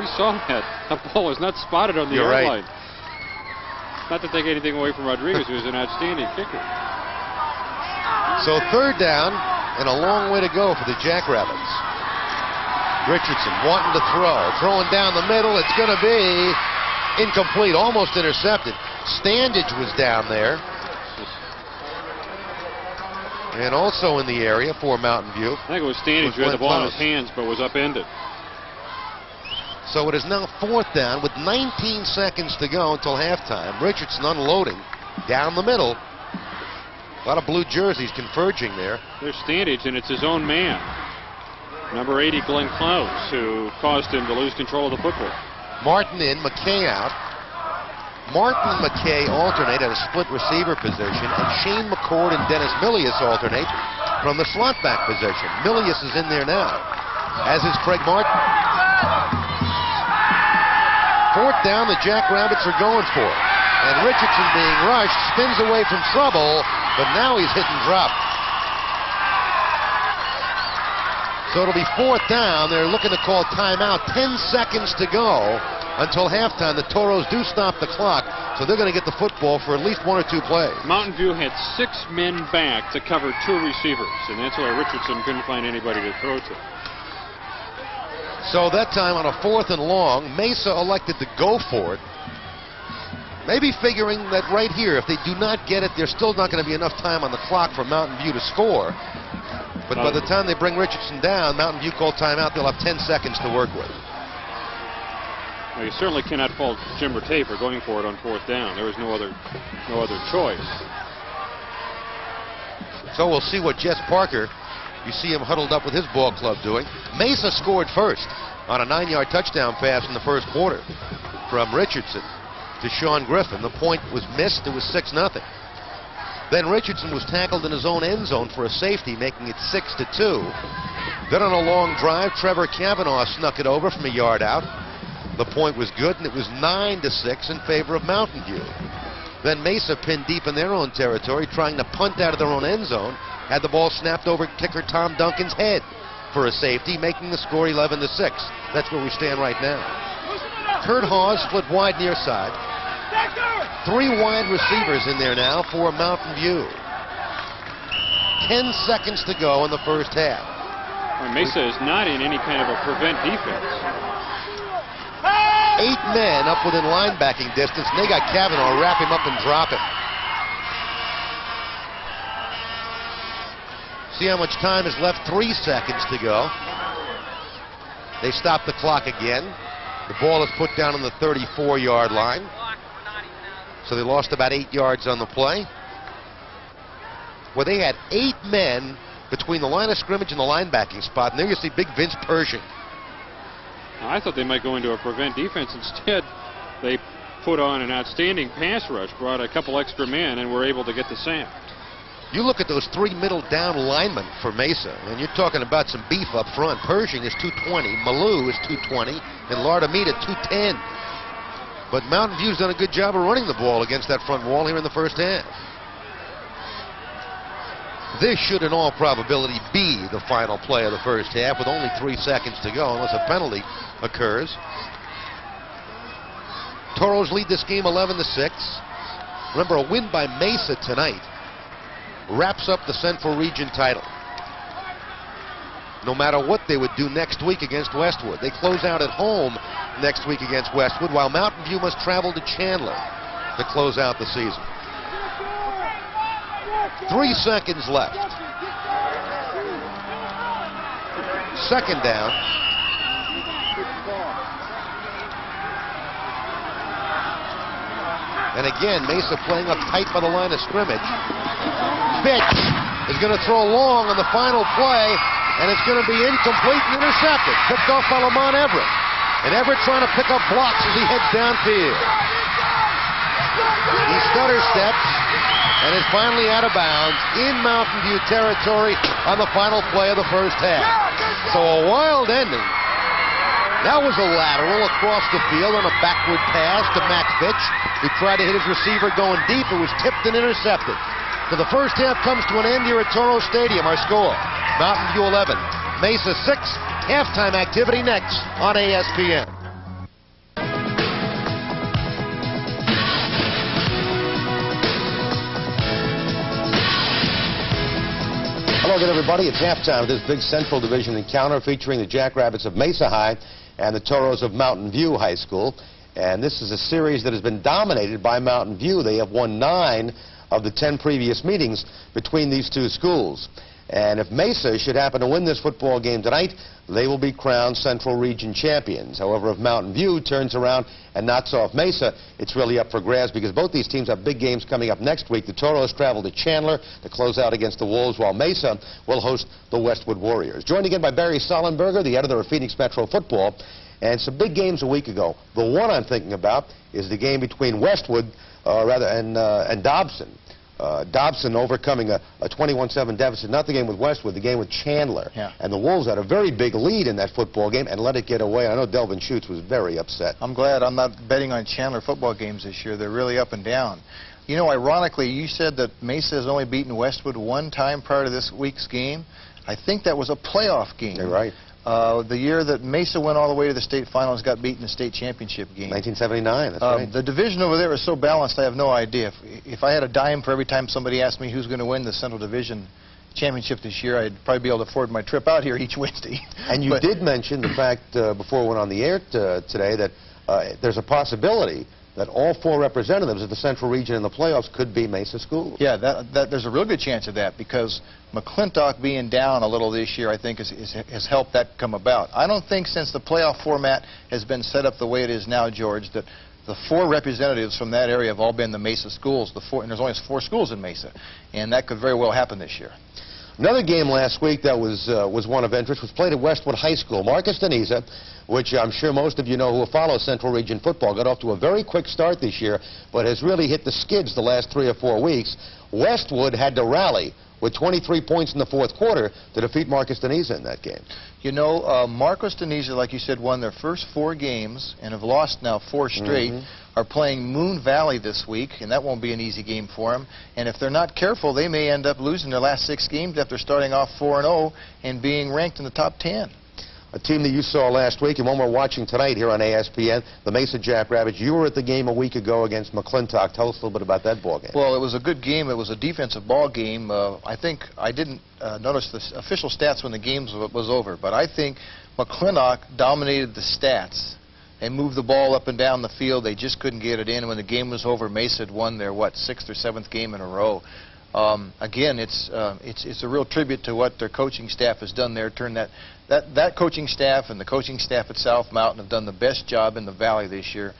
we saw that. The ball was not spotted on the You're yard right. line. Not to take anything away from Rodriguez, who's an outstanding kicker. So 3rd down and a long way to go for the Jackrabbits. Richardson wanting to throw. Throwing down the middle. It's going to be incomplete. Almost intercepted. Standage was down there. And also in the area for Mountain View. I think it was Standage who had the ball in his hands but was upended. So it is now 4th down with 19 seconds to go until halftime. Richardson unloading down the middle. A lot of blue jerseys converging there. There's Standage, and it's his own man. Number 80, Glenn Clowes, who caused him to lose control of the football. Martin in, McKay out. Martin and McKay alternate at a split receiver position, and Shane McCord and Dennis Milius alternate from the slot back position. Milius is in there now, as is Craig Martin. 4th down, the Jackrabbits are going for it. And Richardson being rushed, spins away from trouble, but now he's hit and dropped. So it'll be 4th down. They're looking to call timeout. 10 seconds to go until halftime. The Toros do stop the clock, so they're going to get the football for at least 1 or 2 plays. Mountain View had 6 men back to cover 2 receivers, and that's why Richardson couldn't find anybody to throw to. So that time on a 4th and long, Mesa elected to go for it. Maybe figuring that right here, if they do not get it, there's still not going to be enough time on the clock for Mountain View to score. But by the time they bring Richardson down, Mountain View call timeout, they'll have 10 seconds to work with. Well, you certainly cannot fault Jim Rattay for going for it on 4th down. There was no other choice. So we'll see what Jess Parker, you see him huddled up with his ball club doing. Mesa scored first on a 9-yard touchdown pass in the 1st quarter from Richardson to Sean Griffin. The point was missed. It was 6-0. Then Richardson was tackled in his own end zone for a safety, making it 6-2. Then on a long drive, Trevor Kavanaugh snuck it over from a yard out. The point was good, and it was 9-6 in favor of Mountain View. Then Mesa pinned deep in their own territory, trying to punt out of their own end zone. Had the ball snapped over kicker Tom Duncan's head for a safety, making the score 11-6. That's where we stand right now. Kurt Hawes split wide near side. 3 wide receivers in there now for Mountain View. 10 seconds to go in the 1st half. Well, Mesa is not in any kind of a prevent defense. 8 men up within linebacking distance, and they got Kavanaugh wrap him up and drop him. See how much time is left? 3 seconds to go. They stop the clock again. The ball is put down on the 34-yard line. So they lost about 8 yards on the play. Well, they had 8 men between the line of scrimmage and the linebacking spot. And there you see big Vince Pershing. I thought they might go into a prevent defense. Instead, they put on an outstanding pass rush, brought a couple extra men, and were able to get the sack. You look at those 3 middle down linemen for Mesa, and you're talking about some beef up front. Pershing is 220, Malou is 220, and Lardamita 210. But Mountain View's done a good job of running the ball against that front wall here in the 1st half. This should in all probability be the final play of the 1st half with only 3 seconds to go unless a penalty occurs. Toros lead this game 11-6. Remember, a win by Mesa tonight wraps up the Central Region title. No matter what they would do next week against Westwood. They close out at home next week against Westwood, while Mountain View must travel to Chandler to close out the season. 3 seconds left. 2nd down. And again, Mesa playing up tight by the line of scrimmage. Pitch is going to throw long on the final play, and it's going to be incomplete and intercepted. Picked off by Lamont Everett. And Everett trying to pick up blocks as he heads downfield. He stutter steps and is finally out of bounds in Mountain View territory on the final play of the 1st half. So a wild ending. That was a lateral across the field on a backward pass to Max Fitch, who tried to hit his receiver going deep. It was tipped and intercepted. So the 1st half comes to an end here at Toro Stadium. Our score, Mountain View 11, Mesa 6. Halftime activity next on ASPN. Hello again, everybody. It's halftime of this big Central Division encounter featuring the Jackrabbits of Mesa High and the Toros of Mountain View High School. And this is a series that has been dominated by Mountain View. They have won 9 of the 10 previous meetings between these two schools. And if Mesa should happen to win this football game tonight, they will be crowned Central Region champions. However, if Mountain View turns around and knocks off Mesa, it's really up for grabs because both these teams have big games coming up next week. The Toros travel to Chandler to close out against the Wolves, while Mesa will host the Westwood Warriors. Joined again by Barry Sollenberger, the editor of Phoenix Metro Football, and some big games a week ago. The one I'm thinking about is the game between Westwood and Dobson. Dobson overcoming a 21-7 deficit, not the game with Westwood, the game with Chandler. Yeah. And the Wolves had a very big lead in that football game and let it get away. I know Delvin Schutz was very upset. I'm glad I'm not betting on Chandler football games this year. They're really up and down. You know, ironically, you said that Mesa has only beaten Westwood one time prior to this week's game. I think that was a playoff game. You're right. The year that Mesa went all the way to the state finals, got beaten in the state championship game. 1979, that's right. The division over there is so balanced, I have no idea. If I had a dime for every time somebody asked me who's going to win the Central Division championship this year, I'd probably be able to afford my trip out here each Wednesday. And you did mention the fact before we went on the air today that there's a possibility that all 4 representatives of the Central Region in the playoffs could be Mesa schools. Yeah, there's a real good chance of that because McClintock being down a little this year, I think, has helped that come about. I don't think since the playoff format has been set up the way it is now, George, that the 4 representatives from that area have all been the Mesa schools. And there's only 4 schools in Mesa, and that could very well happen this year. Another game last week that was one of interest was played at Westwood High School. Marcus Deniza, which I'm sure most of you know who follow Central Region football, got off to a very quick start this year, but has really hit the skids the last 3 or 4 weeks. Westwood had to rally with 23 points in the 4th quarter to defeat Marcus Deniza in that game. You know, Marcus Deniza, like you said, won their first 4 games and have lost now 4 straight. Are playing Moon Valley this week, and that won't be an easy game for them. And if they're not careful, they may end up losing their last 6 games after starting off 4-0 and being ranked in the top 10. A team that you saw last week and one we're watching tonight here on ASPN, the Mesa Jackrabbits. You were at the game a week ago against McClintock. Tell us a little bit about that ball game. Well, it was a good game. It was a defensive ball game. I think I didn't notice the official stats when the game was over, but I think McClintock dominated the stats and moved the ball up and down the field. They just couldn't get it in. And when the game was over, Mesa had won their, 6th or 7th game in a row. Again, it's a real tribute to what their coaching staff has done there. That coaching staff and the coaching staff at South Mountain have done the best job in the Valley this year,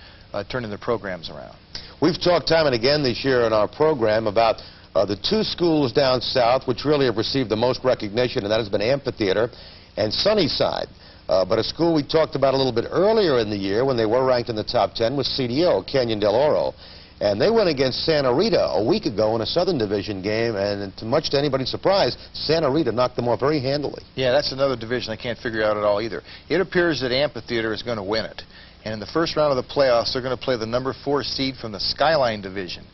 turning their programs around. We've talked time and again this year in our program about the 2 schools down south which really have received the most recognition, and that has been Amphitheater and Sunnyside. But a school we talked about a little bit earlier in the year when they were ranked in the top 10 was CDO, Canyon del Oro. And they went against Santa Rita a week ago in a Southern Division game, and much to anybody's surprise, Santa Rita knocked them off very handily. Yeah, that's another division I can't figure out at all either. It appears that Amphitheater is going to win it. And in the first round of the playoffs, they're going to play the number 4 seed from the Skyline Division.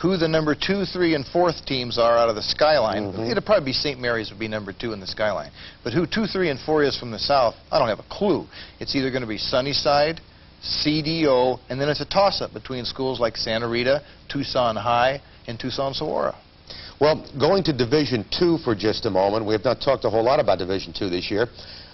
Who the number 2, 3, and 4th teams are out of the Skyline, it'll probably be St. Mary's would be number 2 in the Skyline. But who 2, 3, and 4 is from the South, I don't have a clue. It's either going to be Sunnyside, CDO, and then it's a toss-up between schools like Santa Rita, Tucson High, and Tucson Saguaro. Well, going to Division II for just a moment, we have not talked a whole lot about Division II this year.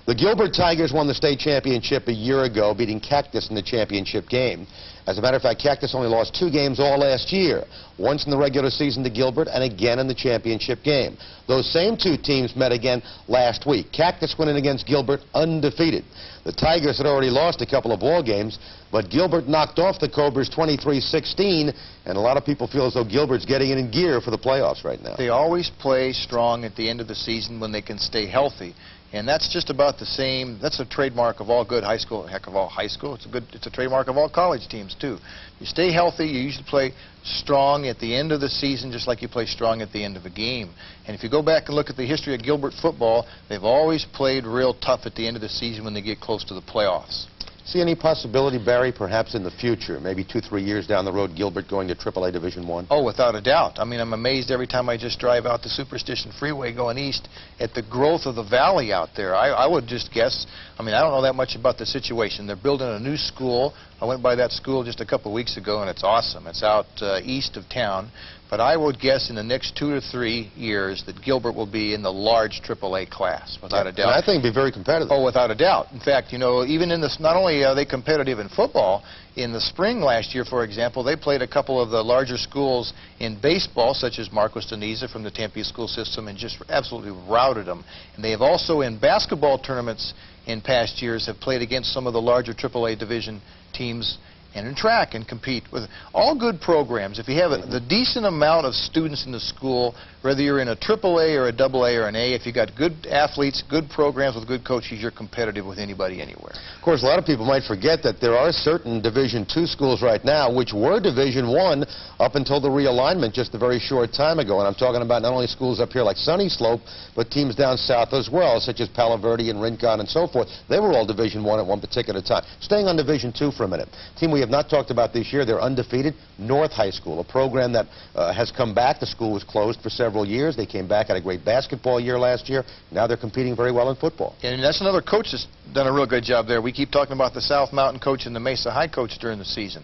The Gilbert Tigers won the state championship a year ago, beating Cactus in the championship game. As a matter of fact, Cactus only lost 2 games all last year, once in the regular season to Gilbert and again in the championship game. Those same 2 teams met again last week. Cactus winning against Gilbert undefeated. The Tigers had already lost a couple of ball games, but Gilbert knocked off the Cobras 23-16, and a lot of people feel as though Gilbert's getting in gear for the playoffs right now. They always play strong at the end of the season when they can stay healthy. And that's just about the same. That's a trademark of all good high school. Heck, of all high school. It's a trademark of all college teams too. You stay healthy. You usually play strong at the end of the season, just like you play strong at the end of a game. And if you go back and look at the history of Gilbert football, they've always played real tough at the end of the season when they get close to the playoffs. See any possibility, Barry, perhaps in the future, maybe 2 or 3 years down the road, Gilbert going to AAA Division I? Oh, without a doubt. I mean, I'm amazed every time I just drive out the Superstition Freeway going east at the growth of the valley out there. I would just guess, I mean, I don't know that much about the situation. They're building a new school. I went by that school just a couple of weeks ago, and it's awesome. It's out east of town. But I would guess in the next 2 to 3 years that Gilbert will be in the large AAA class, without a doubt. And I think it'd be very competitive. Oh, without a doubt. In fact, you know, even in this, not only are they competitive in football, in the spring last year, for example, they played a couple of the larger schools in baseball, such as Marcos Deniza from the Tempe school system, and just absolutely routed them. And they have also, in basketball tournaments in past years, have played against some of the larger AAA division teams, and in track and compete with all good programs. If you have the decent amount of students in the school, whether you're in a AAA or a AA or an A, if you got good athletes, good programs with good coaches, you're competitive with anybody anywhere. Of course, a lot of people might forget that there are certain Division II schools right now which were Division I up until the realignment just a very short time ago. And I'm talking about not only schools up here like Sunny Slope, but teams down south as well, such as Palo Verde and Rincon and so forth. They were all Division I at one particular time. Staying on Division II for a minute. Team we have not talked about this year, they're undefeated. North High School, a program that has come back. The school was closed for several years. They came back, had a great basketball year last year. Now they're competing very well in football. And that's another coach that's done a real good job there. We keep talking about the South Mountain coach and the Mesa High coach during the season.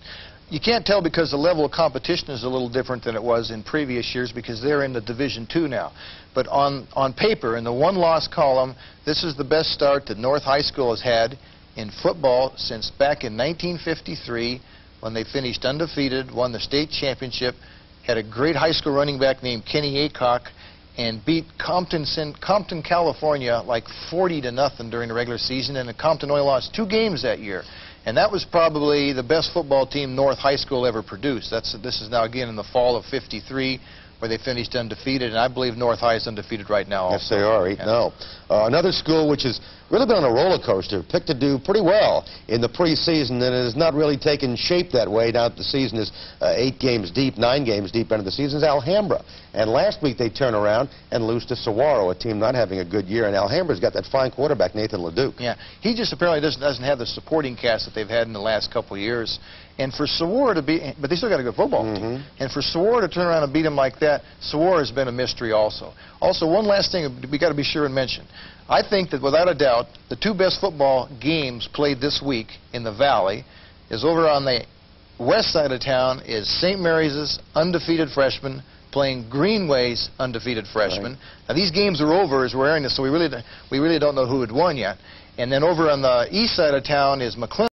You can't tell because the level of competition is a little different than it was in previous years because they're in the Division II now. But on paper, in the one-loss column, this is the best start that North High School has had in football since back in 1953 when they finished undefeated, won the state championship, had a great high school running back named Kenny Aycock, and beat Compton, California like 40-0 during the regular season, and Compton only lost 2 games that year. And that was probably the best football team North High School ever produced. This is now again in the fall of '53, where they finished undefeated, and I believe North High is undefeated right now also. Yes, they are, 8-0. Another school which has really been on a roller coaster, picked to do pretty well in the preseason, and it has not really taken shape that way. Now that the season is 8 games deep, 9 games deep into the season, is Alhambra. And last week they turned around and lose to Saguaro, a team not having a good year, and Alhambra's got that fine quarterback, Nathan LeDuc. Yeah, he just apparently doesn't have the supporting cast that they've had in the last couple of years. And for Saguaro to beat, but they still got a good football team. And for Saguaro to turn around and beat them like that, Saguaro has been a mystery also. Also, one last thing we got to be sure and mention. I think that without a doubt, the 2 best football games played this week in the Valley is over on the west side of town is St. Mary's undefeated freshman playing Greenway's undefeated freshman. Right. Now these games are over as we're airing this, so we really don't know who had won yet. And then over on the east side of town is McClellan.